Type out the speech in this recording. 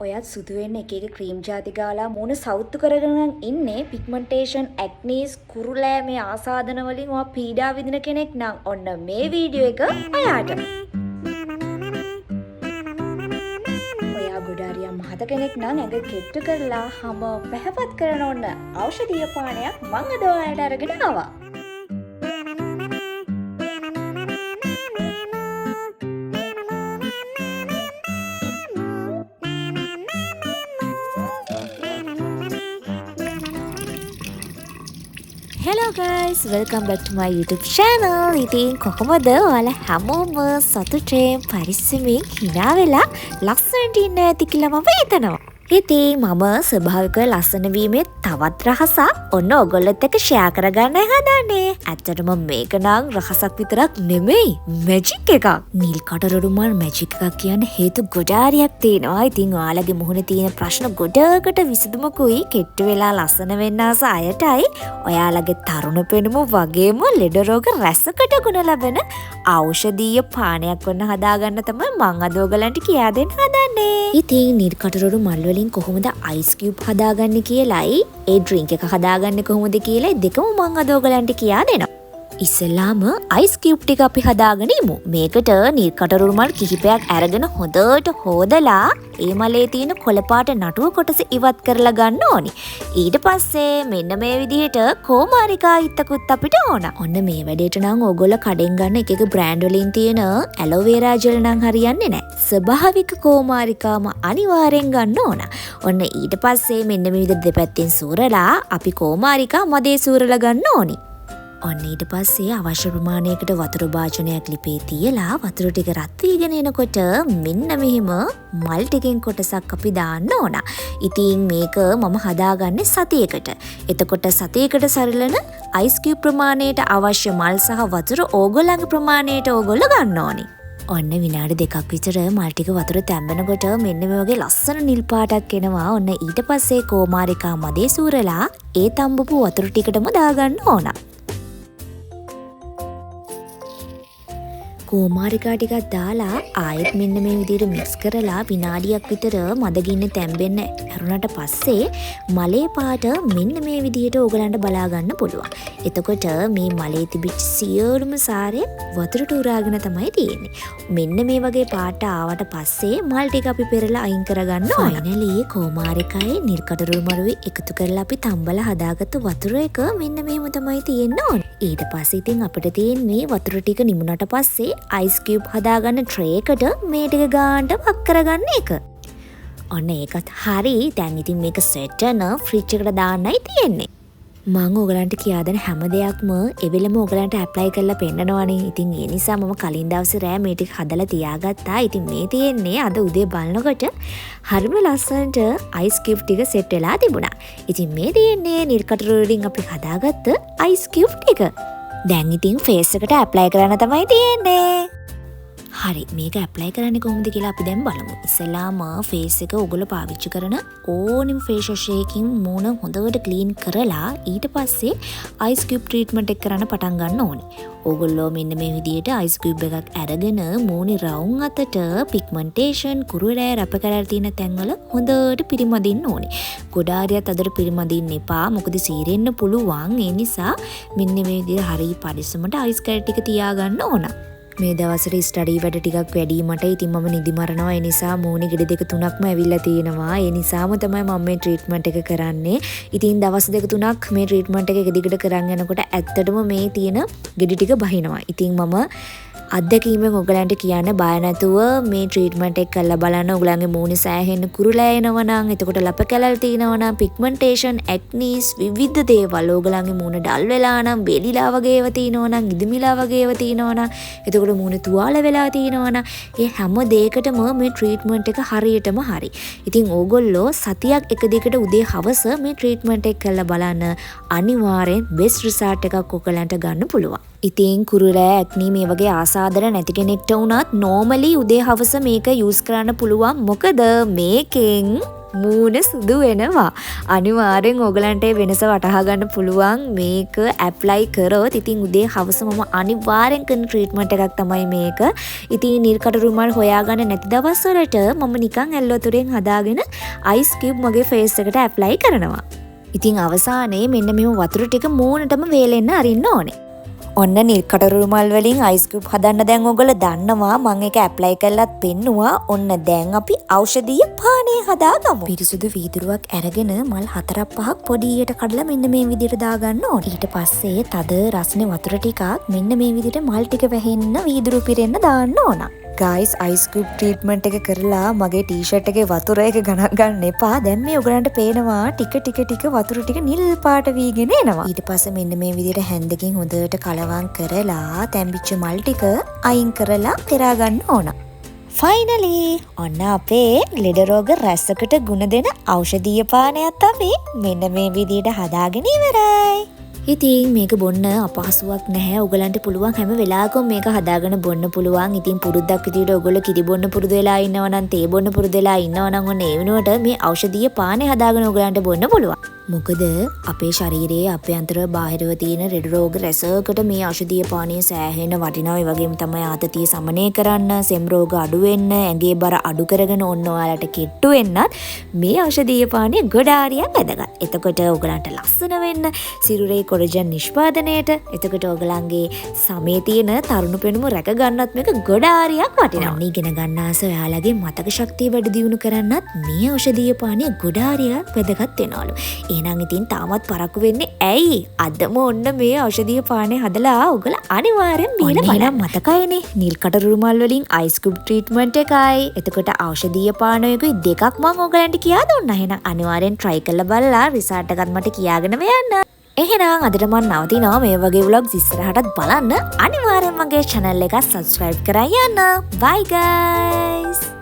ඔයත් සුදු වෙන්න එක එක ක්‍රීම් ජාති ගාලා මූණ සවුත්තු කරගෙන ඉන්නේ පිග්මන්ටේෂන් ඇක්නීස් කුරුලෑ මේ ආසාදන වලින් ඔයා පීඩා විඳින කෙනෙක් නම් ඔන්න මේ වීඩියෝ එක ඔයාට. ඔයා ගොඩාරියා මහත කෙනෙක් නම් ඇඟ කෙට්ටු කරලා හැම පැහැපත් කරන ඔන්න ඖෂධීය පානයක් මම අද ඔයාලට අරගෙන ආවා. Hello guys, welcome back to my YouTube channel. ඉතින් කොහොමද ඔයාලා හැමෝම සතුටෙන් පරිස්සමින් hina වෙලා ලස්සනට ඉන්න ඇති කියලා මම හිතනවා. ඉතින් මම ස්වභාවිකව ලස්සන වීමේ තවත් රහසක් ඔන්න ඔයගොල්ලොත් එක්ක ෂෙයා කරගන්න හදන්නේ. ඇත්තටම මේක නම් රහසක් විතරක් නෙමෙයි, මැජික් එකක්. නිල් කටරොඩුමල් මැජික් එකක් කියන්න හේතු ගොඩාරියක් තියෙනවා. ඉතින් ඔයාලගේ මුහුණේ තියෙන ප්‍රශ්න ගොඩකට විසඳුමකුයි කෙට්ටු වෙලා ලස්සන වෙන්න ආස අයටයි ඔයාලගේ තරුණ පෙනුම වගේම ලෙඩ රෝග රැසකට ගුණ ලබන ඖෂධීය පානයක් වන්න හදාගන්න තමයි මම අද ඔයගලන්ට කියා දෙන්න හදන්නේ. ඉතින් නිල් කටරොඩු මල් වලින් කොහොමද අයිස් කියුබ් හදාගන්නේ කියලායි ඒ ඩ්‍රින්ක් එක හදාගන්නේ කොහොමද කියලා දෙකම මම අද ඔයගලන්ට කියා දෙනවා. ඉස්සෙල්ලාම අයිස් කියුබ් ටික අපි හදාගෙන ඉමු. මේකට නිල් කටරොඩු මල් කිහිපයක් අරගෙන හොඳට හොදලා ඒ මලේ තියෙන කොළ පාට නටුව කොටස ඉවත් කරලා ගන්න ඕනි. ඊට පස්සේ මෙන්න මේ විදිහට කෝමාරිකා ඉත්තකුත් අපිට ඕන. ඔන්න මේ වැඩේට නම් ඕගොල්ලෝ කඩෙන් ගන්න එක එක බ්‍රෑන්ඩ් වලින් තියෙන ඇලෝවේරා ජෙල් නම් හරියන්නේ නැහැ. ස්වභාවික කෝමාරිකාම අනිවාර්යෙන් ගන්න ඕන. ඔන්න ඊට පස්සේ මෙන්න මේ විදිහට දෙපැත්තෙන් සූරලා අපි කෝමාරිකා මදේ සූරලා ගන්න ඕනි. ඔන්න ඊට පස්සේ අවශ්‍ය ප්‍රමාණයකට වතුර භාජනයක් ලිපේ තියලා වතුර ටික රත් වීගෙන එනකොට මෙන්න මෙහෙම මල් ටිකෙන් කොටසක් අපි දාන්න ඕන. ඉතින් මේක මම හදාගන්නේ සතියකට. එතකොට සතියකට සරිලන අයිස් කියුබ් ප්‍රමාණයට අවශ්‍ය මල් සහ වතුර ඕගොල්ලන්ගේ ප්‍රමාණයට ඕගොල්ලෝ ගන්න ඕනි. ඔන්න විනාඩි 2ක් විතර මල් ටික වතුර තැම්බෙනකොට මෙන්න මේ වගේ ලස්සන නිල් පාටක් එනවා. ඔන්න ඊට පස්සේ කෝමාරිකා මදේ සූරලා ඒ තම්බපු වතුර ටිකටම දාගන්න ඕන. කෝමාරිකා ටිකක් දාලා ආයෙත් මෙන්න මේ විදිහට මික්ස් කරලා විනාඩියක් විතර මදගින්න තැම්බෙන්න ඇරුණට පස්සේ මලේ පාට මෙන්න මේ විදිහට ඕගලන්ට බලා ගන්න පුළුවන්. එතකොට මේ මලේ තිබිච්ච සියලුම සාරය වතුරට උරාගෙන තමයි තියෙන්නේ. මෙන්න මේ වගේ පාට ආවට පස්සේ මල් ටික අපි පෙරලා අයින් කරගන්න ඕන. ෆයිනලි කෝමාරිකායි නිල් කටරොඩු මරුවේ එකතු කරලා අපි තම්බලා හදාගත්ත වතුර එක මෙන්න මෙහෙම තමයි තියෙන්න ඕන. ඊට පස්සේ ඉතින් අපිට තියෙන්නේ වතුර ටික නිමුණට පස්සේ අයිස් කියුබ් හදාගන්න ට්‍රේ එකට මේ ටික ගානට වක් කරගන්න එක. ඔන්න ඒකත් හරි. දැන් ඉතින් මේක සෙට් කරන ෆ්‍රිජ් එකට දාන්නයි තියෙන්නේ. මම ඔයගලන්ට කියා දෙන හැම දෙයක්ම එවෙලම ඔයගලන්ට ඇප්ලයි කරලා පෙන්නනවනේ. ඉතින් ඒ නිසා මම කලින් දවසේ රෑ මේ ටික හදලා තියාගත්තා. ඉතින් මේ තියෙන්නේ අද උදේ බලනකොට හරිම ලස්සනට අයිස් කියුබ් ටික සෙට් වෙලා තිබුණා. ඉතින් මේ තියෙන්නේ නිල් කටරොඩු වලින් අපි හදාගත්ත අයිස් කියුබ් ටික. දැන් ඉතින් ෆේස් එකට ඇප්ලයි කරන්න තමයි තියෙන්නේ. හරි, මේක ඇප්ලයි කරන්නේ කොහොමද කියලා අපි දැන් බලමු. ඉස්සෙල්ලාම ෆේස් එක ඔයගොල්ලෝ පාවිච්චි කරන ඕනිම ෆේස් වොෂ් එකකින් මූණ හොඳට ක්ලීන් කරලා ඊට පස්සේ අයිස් කියුබ් ට්‍රීට්මන්ට් එක කරන්න පටන් ගන්න ඕනේ. ඕගොල්ලෝ මෙන්න මේ විදිහට අයිස් කියුබ් එකක් අරගෙන මූණේ රවුම් අතට පිග්මන්ටේෂන් කුරුලෑ රැප කරලා තියෙන තැන්වල හොඳට පිරිමදින්න ඕනේ. ගොඩාරියත් අදට පිරිමදින්න එපා. මොකද සීරෙන්න පුළුවන්. ඒ නිසා මෙන්න මේ විදිහට හරිය පරිස්සමට අයිස් කැට් ටික තියාගන්න ඕන. මේ දවස්වල ස්ටඩි වැඩ ටිකක් වැඩි මට. ඉතින් මම නිදි මරනවා. ඒ නිසා මූණේ ගෙඩි දෙක තුනක්ම ඇවිල්ලා තියෙනවා. ඒ නිසාම තමයි මම මේ ට්‍රීට්මන්ට් එක කරන්නේ. ඉතින් දවස් දෙක තුනක් මේ ට්‍රීට්මන්ට් එක එක දිගට කරන් යනකොට ඇත්තටම මේ තියෙන ගෙඩි ටික බහිනවා. ඉතින් මම අත්දැකීමෙන් ඔයගලන්ට කියන්න බය නැතුව මේ ට්‍රීට්මන්ට් එක කරලා බලන්න. ඔයගලන්ගේ මූණේ සෑහෙන කුරුලෑ එනවා නම්, එතකොට ලප කැලල් තියෙනවා නම්, පිග්මන්ටේෂන්, ඇක්නීස් විවිධ දේවල් ඔයගලන්ගේ මූණ ඩල් වෙලා නම්, බෙලිලා වගේ ඒවා තියෙනවා නම්, ඉදිමිලා වගේ ඒවා තියෙනවා නම්, එතකොට මූණ තුවාල වෙලා තියෙනවා නම්, ඒ හැම දෙයකටම මේ ට්‍රීට්මන්ට් එක හරියටම හරි. ඉතින් ඕගොල්ලෝ සතියක් එක දිගට උදේ හවස මේ ට්‍රීට්මන්ට් එක කරලා බලන්න. අනිවාර්යෙන් බෙස්ට් රිසල්ට් එකක් ඔයගලන්ට ගන්න පුළුවන්. ඉතින් කුරුලෑ ඇක්නී මේ වගේ ආසාදන නැති කෙනෙක්ට වුණත් නෝමලි උදේ හවස මේක යූස් කරන්න පුළුවන්. මොකද මේකෙන් මූණ සුදු වෙනවා. අනිවාර්යෙන් ඕගලන්ට වෙනස වටහා ගන්න පුළුවන් මේක ඇප්ලයි කරොත්. ඉතින් උදේ හවස මම අනිවාර්යෙන් කරන ට්‍රීට්මන්ට් එකක් තමයි මේක. ඉතින් නිල්කඩ රුමාල් හොයාගන්න නැති දවස් වලට මම නිකන් ඇල් වතුරෙන් හදාගෙන අයිස් කියුබ් මගේ ෆේස් එකට ඇප්ලයි කරනවා. ඉතින් අවසානයේ මෙන්න මෙහෙම වතුර ටික මූණටම වේලෙන්න අරින්න ඕනේ. ඔන්න නිල්කඩ රුමාල් වලින් අයිස් කියුබ් හදන්න දැන් ඔයගොල්ලෝ දන්නවා. මම ඒක ඇප්ලයි කරලත් පෙන්නුවා. ඔන්න දැන් අපි ඖෂධීය පානය හදාගමු. පිරිසුදු වීදුරුවක් අරගෙන මල් 4-5ක් පොඩියට කඩලා මෙන්න මේ විදිහට දාගන්න ඕනේ. ඊට පස්සේ තද රස්නේ වතුර ටිකක් මෙන්න මේ විදිහට මල් ටික වැහෙන්න වීදුරුව පිරෙන්න දාන්න ඕන. ගයිස් අයිස් කියුබ් ට්‍රීට්මන්ට් එක කරලා මගේ ටී-ෂර්ට් එකේ වතුර එක ගණන් ගන්න එපා. දැන් මේ ඔයගලන්ට පේනවා ටික වතුර ටික නිල් පාට වීගෙන එනවා. ඊට පස්සේ මෙන්න මේ විදිහට හැන්දකින් හොඳට කලවම් කරලා තැම්බිච්ච මල් ටික අයින් කරලා පෙරා ගන්න ඕන. ෆයිනලි ඔන්න අපේ ලෙඩ රෝග රැසකට ගුණ දෙන ඖෂධීය පානයක් අපි මෙන්න මේ විදිහට හදාගෙන ඉවරයි. ඉතින් මේක බොන්න අපහසුවක් නැහැ. ඔයගලන්ට පුළුවන් හැම වෙලාවකම මේක හදාගෙන බොන්න පුළුවන්. ඉතින් පුරුද්දක් විදියට ඔයගොල්ලෝ කිරි බොන්න පුරුදු වෙලා ඉන්නවා නම් තේ බොන්න පුරුදු වෙලා ඉන්නවා නම් ඔන්න ඒ වෙනුවට මේ ඖෂධීය පානේ හදාගෙන ඔයගලන්ට බොන්න පුළුවන්. මොකද අපේ ශරීරයේ අභ්‍යන්තර බාහිරව තියෙන ලෙඩ රෝග රැසකට මේ ඖෂධීය පානේ සෑහෙන වටිනවා. ඒ වගේම තමයි ආතතිය සමනය කරන්න, සෙම් රෝග අඩු වෙන්න, ඇඟේ බර අඩු කරගෙන ඔන්න ඔයාලට කෙට්ටු වෙන්නත් මේ ඖෂධීය පානේ ගොඩාරියක් වැදගත්. එතකොට ඔයගලන්ට ලස්සන වෙන්න, සිරුරේ කොලජන් නිෂ්පාදනයට, එතකොට ඔයගලන්ගේ සමේ තියෙන තරුණ පෙනුම රැක ගන්නත් මේක ගොඩාරියක් වටිනවා. අන්න ඉගෙන ගන්න ආස ඔයාලගේ මතක ශක්තිය වැඩි දියුණු කරන්නත් මේ ඖෂධීය පානේ ගොඩාරියක් වැදගත් වෙනවලු. එහෙනම් ඉතින් තාමත් පරක්කු වෙන්නේ ඇයි? අදම ඔන්න මේ ඖෂධීය පානේ හදලා ඔයගොල්ලෝ අනිවාර්යෙන් බීලා බලන්න. මතකයිනේ නිල්කඩ රුමාල් වලින් අයිස් කියුබ් ට්‍රීට්මන්ට් එකයි. එතකොට ඖෂධීය පානයකුයි දෙකක් මම ඔයගලන්ට කියා දුන්නා. එහෙනම් අනිවාර්යෙන් try කරලා බලලා රිසල්ට් එකත් මට කියාගෙන යන්න. එහෙනම් අදට මම නවතිනවා. මේ වගේ vlogs ඉස්සරහටත් බලන්න. අනිවාර්යෙන් මගේ channel එක subscribe කරලා යන්න. Bye guys.